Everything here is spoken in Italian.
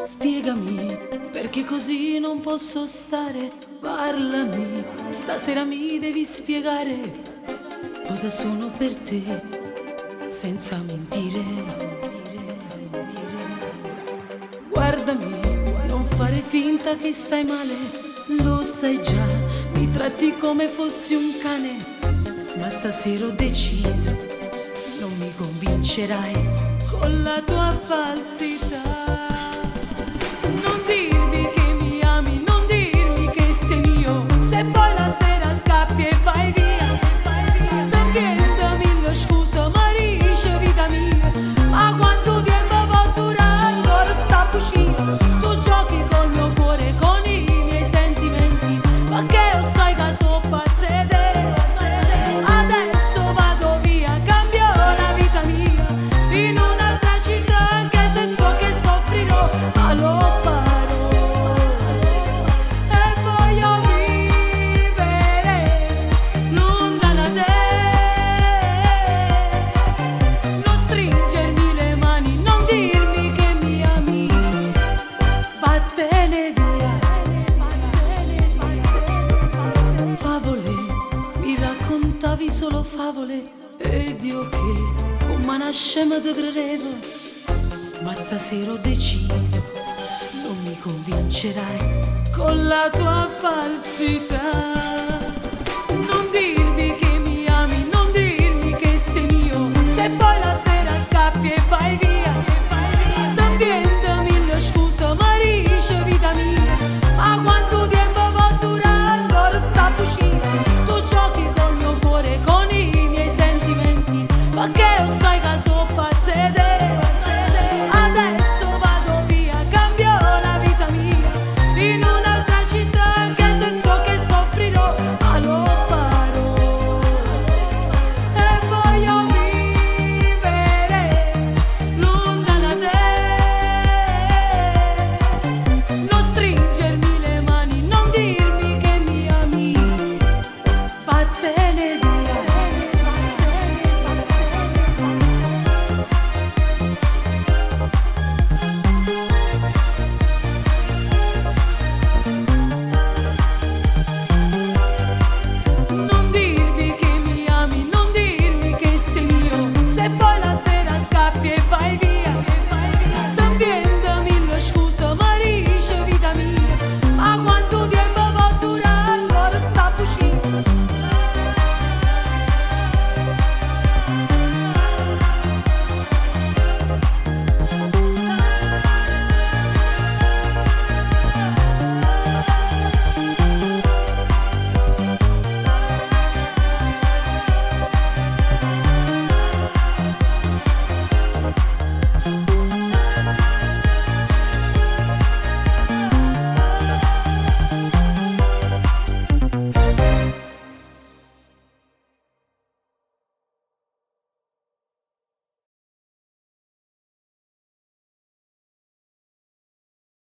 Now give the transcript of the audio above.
Spiegami perché così non posso stare. Parlami, stasera mi devi spiegare cosa sono per te, senza mentire. Guardami, non fare finta che stai male, lo sai già, mi tratti come fossi un cane, ma stasera ho deciso, non mi convincerai con la tua falsità. Non dirmi che mi ami, non dirmi che sei mio, se poi la sera scappi e vai via. También dammi lo scusa, ma dice vita mia, ma quanto tempo può durare ancora sta cucina? Tu giochi col mio cuore, con i miei sentimenti, ma che lo sai che so sedere. Adesso vado via, cambio la vita mia in un'altra città, anche se so che soffrirò, ma lo farò e voglio vivere lontana da te. Non stringermi le mani, non dirmi che mi ami, vattene via. Favole, mi raccontavi solo favole, ed io che come una scema te credevo, ma stasera ho deciso, non mi convincerai con la tua falsità. Non dirmi che mi ami, non dirmi che sei mio, se poi la sera scappi e vai via. También dammi lo scusa, ma dice vita mia, ma quanto tempo può durare ancora sta cucina? Tu giochi col mio cuore, con i miei sentimenti, ma che lo sai che so sedere.